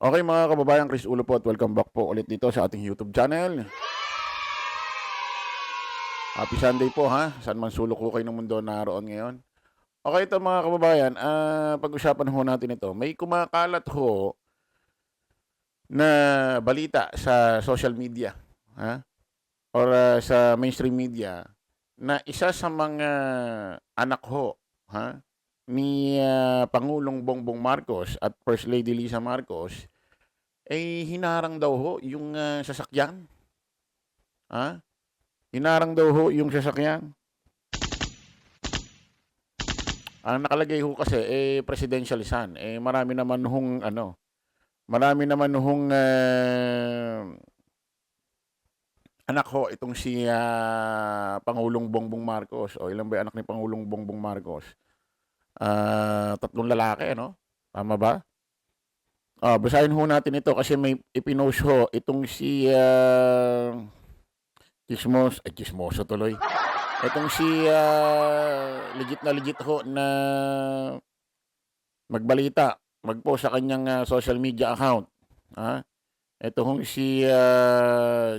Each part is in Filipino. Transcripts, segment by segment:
Okay mga kababayan, Chris Ulo po at welcome back po ulit dito sa ating YouTube channel. Happy Sunday po ha, saan man sulok ko kayo ng mundo naroon ngayon. Okay ito mga kababayan, pag-usapan ho natin ito. May kumakalat ho na balita sa social media, ha? Or sa mainstream media na isa sa mga anak ho, ha? Ni Pangulong Bongbong Marcos at First Lady Lisa Marcos ay hinarang daw ho yung sasakyan, ha? Hinarang daw ho yung sasakyan. Ang nakalagay ho kasi presidential son. Marami naman hong marami naman hong anak ho itong si Pangulong Bongbong Marcos. O ilan ba 'yung anak ni Pangulong Bongbong Marcos? Tatlong lalaki ano? Tama ba? Basahin ho natin ito kasi may ipinost ho itong si Chismoso tuloy. Itong si legit ho na magbalita, mag-post sa kanyang social media account. Ha? Ito hong si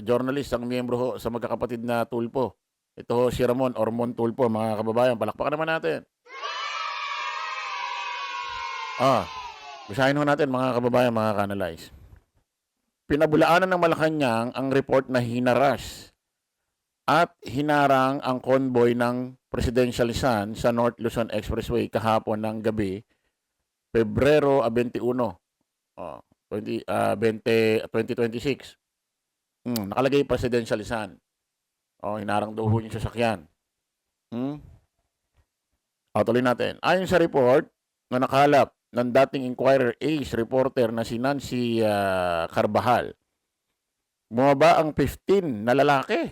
journalist, ang miyembro ho sa magkakapatid na Tulpo. Ito ho si Ramon Ormon Tulpo, mga kababayan. Palakpakan naman natin. Ah, basahin ho natin mga kababayan, mga kanalays. Pinabulaanan ng Malacanang ang report na hinaras at hinarang ang convoy ng Presidential Sun sa North Luzon Expressway kahapon ng gabi, Pebrero 21, 2026. Nakalagay Presidential Sun. Hinarang daw ho yung sasakyan. Tuloy natin. Ayon sa report na nakalap ng dating Inquirer Ace reporter na si Nancy Carbajal, bumaba ang 15 na lalaki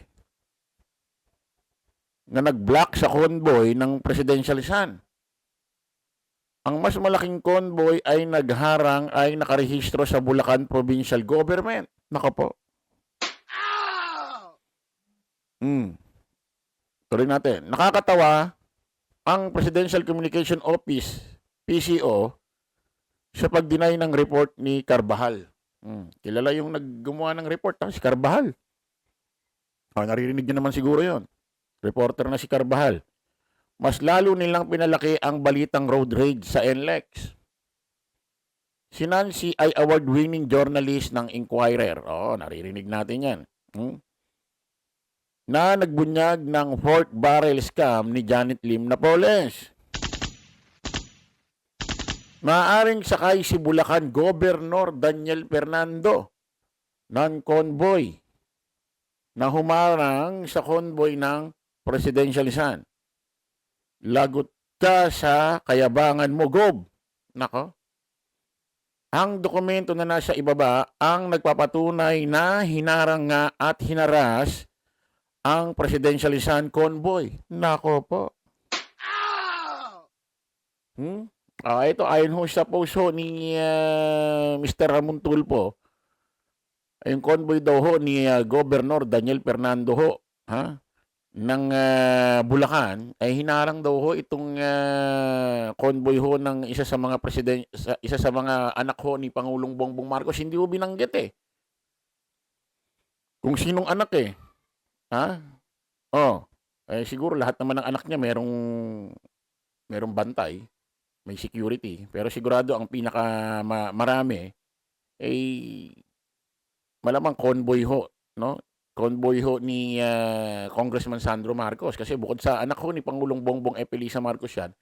na nag-block sa convoy ng Presidential Sun. Ang mas malaking convoy ay nagharang ay nakarehistro sa Bulacan Provincial Government. Nako po. Tuloy natin. Nakakatawa ang Presidential Communication Office, PCO, sa pag-deny ng report ni Carbajal. Kilala yung naggumawa ng report, si Carbajal. Naririnig niyo naman siguro yon. Reporter na si Carbajal. Mas lalo nilang pinalaki ang balitang road rage sa NLEX. Si Nancy ay award-winning journalist ng Inquirer. Naririnig natin yan. Na nagbunyag ng pork barrel scam ni Janet Lim Napoles. Maaring sakay si Bulacan Governor Daniel Fernando ng convoy na humarang sa convoy ng Presidential Sun. Lagot ka sa kayabangan mo, Gob. Nako. Ang dokumento na nasa ibaba ang nagpapatunay na hinarang nga at hinaras ang Presidential Sun convoy. Nako po. Ito ayon ho sa post ho ni Mr. Ramon Tulpo. Yung convoy daw ho ni Governor Daniel Fernando ho, ng Bulacan ay hinarang daw ho itong convoy ho ng isa sa mga isa sa mga anak ho ni Pangulong Bongbong Marcos. Hindi ho binanggit kung sinong anak siguro lahat naman ng anak niya merong bantay, may security, pero sigurado ang pinaka marami ay malamang convoy ho, no? Convoy ho ni Congressman Sandro Marcos kasi bukod sa anak ho ni Pangulong Bongbong Lisa Marcos yan,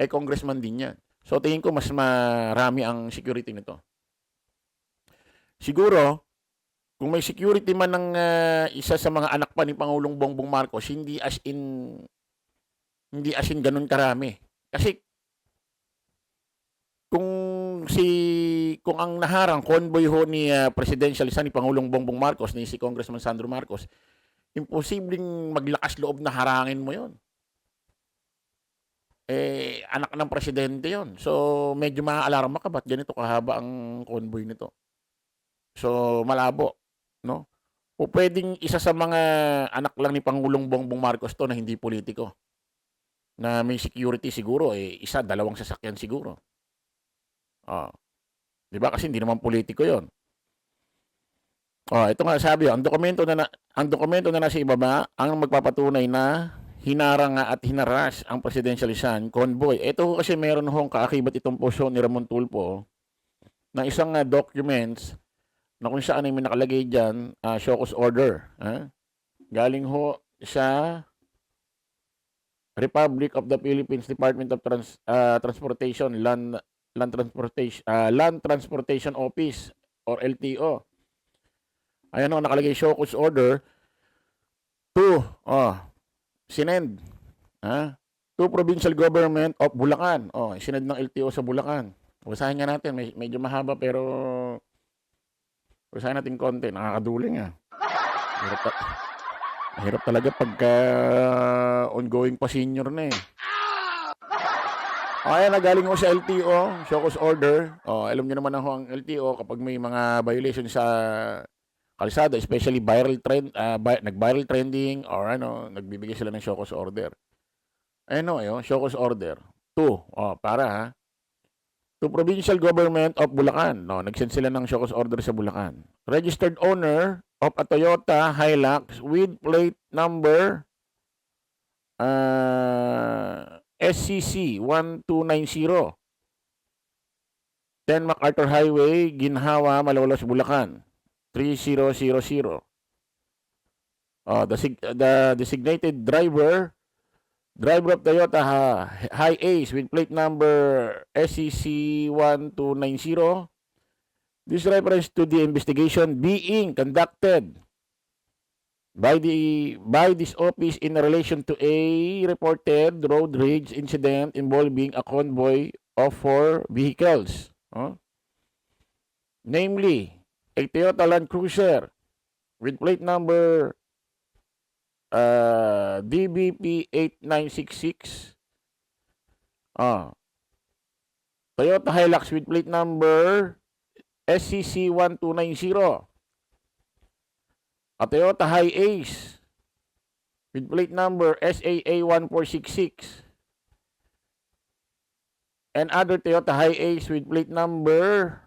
congressman din yan. So tingin ko mas marami ang security nito. Siguro, kung may security man ng isa sa mga anak pa ni Pangulong Bongbong Marcos, hindi as in ganun karami. Kasi kung ang naharang convoy ho ni Presidential Son ni Pangulong Bongbong Marcos ni si Congressman Sandro Marcos, imposibleng maglakas loob na harangin mo 'yon. Anak ng presidente 'yon. So medyo maaalarma ka, ba't ganito kahaba ang convoy nito? So malabo, no? O pwedeng isa sa mga anak lang ni Pangulong Bongbong Marcos to na hindi politiko. Na may security siguro, isa, dalawang sasakyan siguro. 'Di ba? Kasi hindi naman politiko 'yon. Ito nga sabi, ang dokumento na nasa ibaba ang magpapatunay na hinarang nga at hinaras ang presidential son convoy. Ito kasi meron hong kaakibat itong poso ni Ramon Tulfo na isang documents na kung saan ay may nakalagay diyan, show cause order. Galing ho sa Republic of the Philippines Department of Transportation, Land Transportation Office or LTO. Ayan o, nakalagay show cause order to, sinend, to Provincial Government of Bulacan. Sinend ng LTO sa Bulacan. Basahin nga natin, medyo mahaba pero basahin natin konti, nakakaduling Mahirap talaga pagka ongoing pa senior na eh. Ayan na, galing ho sa LTO, show cause order. Alam niyo naman ho ang LTO kapag may mga violation sa kalsada, especially viral nag-viral trending or nagbibigay sila ng show cause order. Ayun, show cause order. Para to Provincial Government of Bulacan. Nag-send sila ng show cause order sa Bulacan. Registered owner of a Toyota Hilux with plate number SCC 1290. 10 MacArthur Highway, Ginhawa, Malolos, Bulacan. 3000. The designated driver of Toyota Hi-Ace with plate number SCC 1290. This reference to the investigation being conducted by this office in relation to a reported road rage incident involving a convoy of 4 vehicles. Namely, a Toyota Land Cruiser with plate number DBP 8966. Toyota Hilux with plate number SCC 1290. A Toyota Hi-Ace with plate number SAA 1466. And other Toyota Hi-Ace with plate number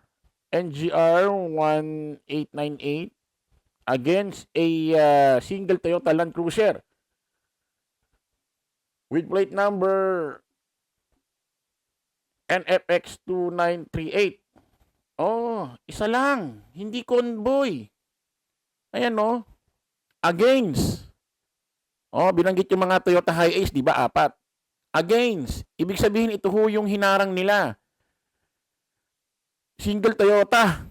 NGR 1898 against a single Toyota Land Cruiser with plate number NFX 2938. Isa lang, hindi convoy. Ayan against. Binanggit yung mga Toyota Hi-Ace, di ba? 4. Against. Ibig sabihin, ito ho yung hinarang nila. Single Toyota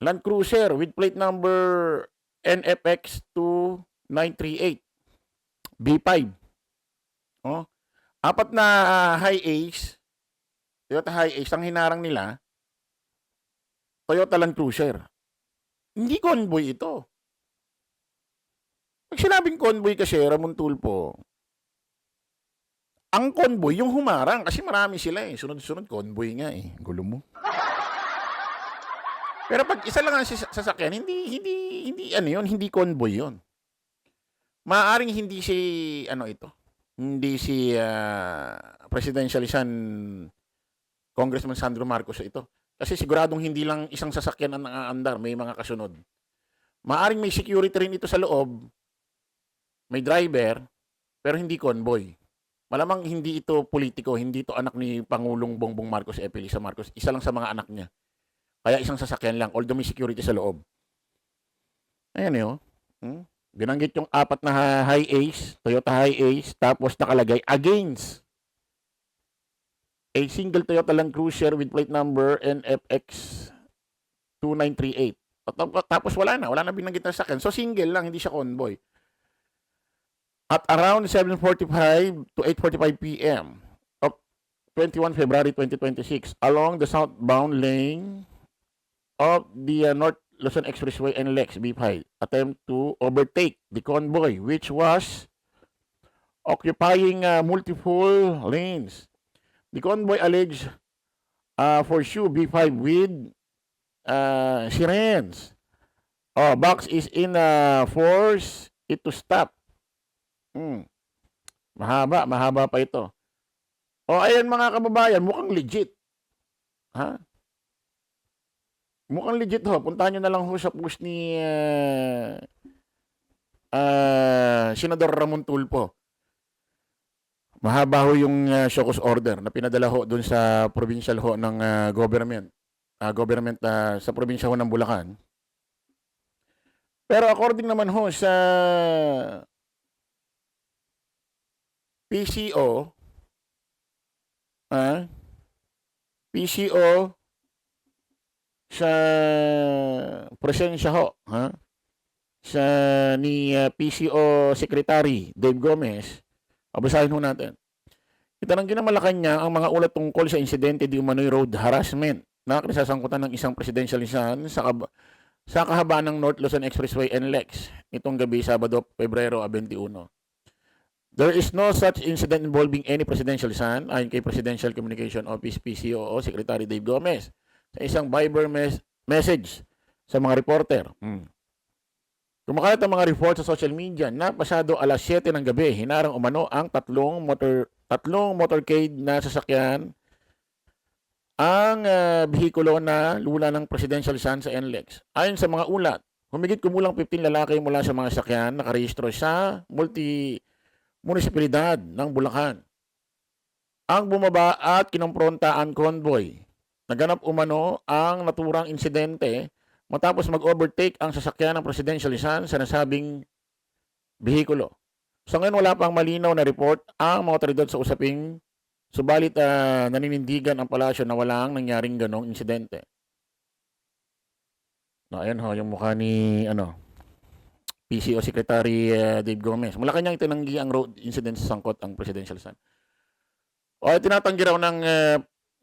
Land Cruiser with plate number NFX 2938 B5. 4 na Hi-Ace, Toyota Hi-Ace, ang hinarang nila, Toyota Land Cruiser. Hindi convoy ito. Pag sinabing convoy kasi, Ramon Tulfo, ang convoy yung humarang kasi marami sila eh. Sunod-sunod convoy nga eh. Gulo mo. Pero pag isa lang ang sasakyan, hindi convoy yun. Maaaring hindi si presidential son Congressman Sandro Marcos ito. Kasi siguradong hindi lang isang sasakyan ang naaandar, may mga kasunod. Maaaring may security rin ito sa loob, may driver, pero hindi convoy. Malamang hindi ito politiko, hindi ito anak ni Pangulong Bongbong Marcos, Elisa Marcos. Isa lang sa mga anak niya. Kaya isang sasakyan lang, although may security sa loob. Ayan yun. Binanggit yung 4 na Hi-Ace, Toyota Hi-Ace, tapos nakalagay against a single Toyota Land Cruiser with plate number NFX 2938. Tapos wala na binanggit na sasakyan. So single lang, hindi siya convoy. At around 7:45 to 8:45 p.m. of 21 February 2026, along the southbound lane of the North Luzon Expressway and Lex B5, attempt to overtake the convoy which was occupying multiple lanes. The convoy alleged pursue B5 with sirens. Box is in force it to stop. Mahaba pa ito. Ayan mga kababayan, mukhang legit. Mukhang legit ho. Puntahan nyo na lang ho sa post ni Senador Ramon Tulfo. Mahaba ho yung show cause order na pinadala ho doon sa provincial ho ng government sa probinsya ho ng Bulacan. Pero according naman ho sa PCO, PCO sa presensya ho, sa ni PCO Secretary Dave Gomez, babasahin ho natin. Itananggi ng Malacanang ang mga ulat tungkol sa insidente di umano'y road harassment na kinasasangkutan ng isang presidential lisan sa kahabaan ng North Luzon Expressway NLEX nitong gabi Sabado, Pebrero 21. There is no such incident involving any presidential lisan ayon kay Presidential Communication Office PCOO Secretary Dave Gomez sa isang Viber message sa mga reporter. Kumakalat ang mga report sa social media na pasado alas 7 ng gabi, hinarang umano ang tatlong motorcade na sasakyan ang bihikulo na lula ng presidential son sa NLEX. Ayon sa mga ulat, humigit kumulang 15 lalaki mula sa mga sasakyan nakarehistro sa munisipalidad ng Bulacan ang bumaba at kinompronta ang convoy. Naganap umano ang naturang insidente matapos mag-overtake ang sasakyan ng presidential lisan sa nasabing bihikulo. Sa ngayon wala pang malinaw na report ang mga otoridad sa usaping, subalit naninindigan ang palasyo na walang nangyaring ganong insidente. No, ayan ho, yung mukha ni PCO Secretary Dave Gomez. Malacanang itinanggi ang road incident sa sangkot ang presidential son. O tinatanggi raw ng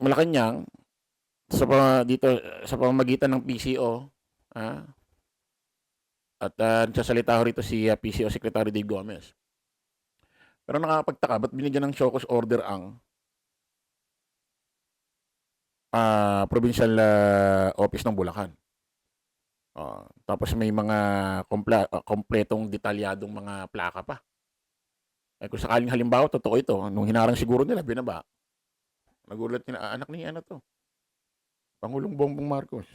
Malacanang dito sa pamamagitan ng PCO at nagsasalita ho rito si PCO Secretary Dave Gomez. Pero nakakapagtaka, ba't binigyan ng show cause order ang provincial office ng Bulacan? Tapos may mga kompletong detalyadong mga plaka pa. Kung sakaling halimbawa, totoo ito, nung hinarang siguro nila, binaba. Nagulat nila, anak ni to? Pangulong Bongbong Marcos.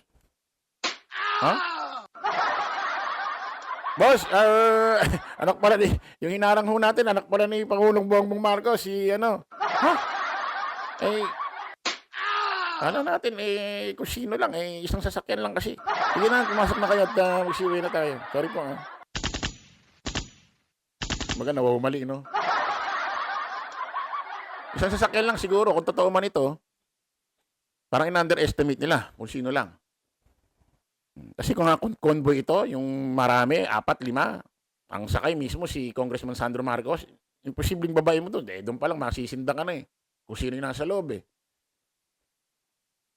Boss, anak pala yung hinarang ho natin, anak pala ni Pangulong Bongbong Marcos, si natin, kung sino lang, isang sasakyan lang kasi. Sige na, pumasok na kayo at magsiuwi na tayo. Sorry po, Baga, nawawamali, no? Isang sasakyan lang siguro, kung totoo man ito, parang in-underestimate nila kung sino lang. Kasi kung convoy ito, yung marami, 4, 5, ang sakay mismo si Congressman Sandro Marcos, imposibleng babae mo doon. Doon pa lang masisinda ka na kung sino yung nasa loob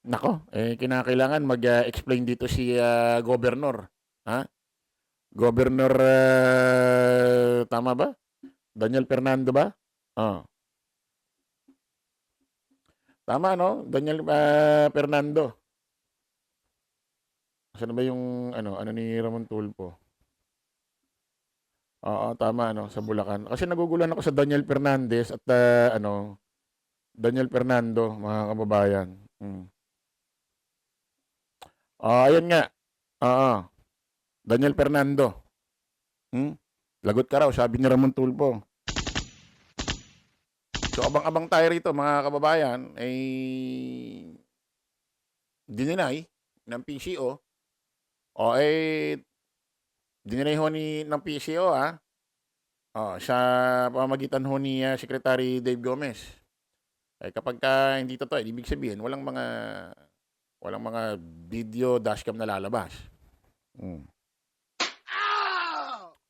Nako, kinakailangan mag-explain dito si Governor. Governor, tama ba? Daniel Fernando ba? Tama, no? Daniel Fernando. Saan ba yung ano ni Ramon Tulfo? Oo, tama, sa Bulacan. Kasi naguguluhan ako sa Daniel Fernandez at Daniel Fernando, mga kababayan. Ayun nga. Daniel Fernando. Lagot ka raw, sabi ni Ramon Tulfo. So, abang-abang tayo rito, mga kababayan, dininay ng PCO, dininay ho ng PCO, sa pamamagitan ho ni Secretary Dave Gomez. Kapag hindi totoo, ibig sabihin, walang mga video dashcam na lalabas.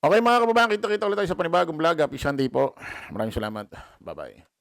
Okay mga kababayan, kita-kita ulit tayo sa panibagong vlog. Happy Sunday po. Maraming salamat. Bye-bye.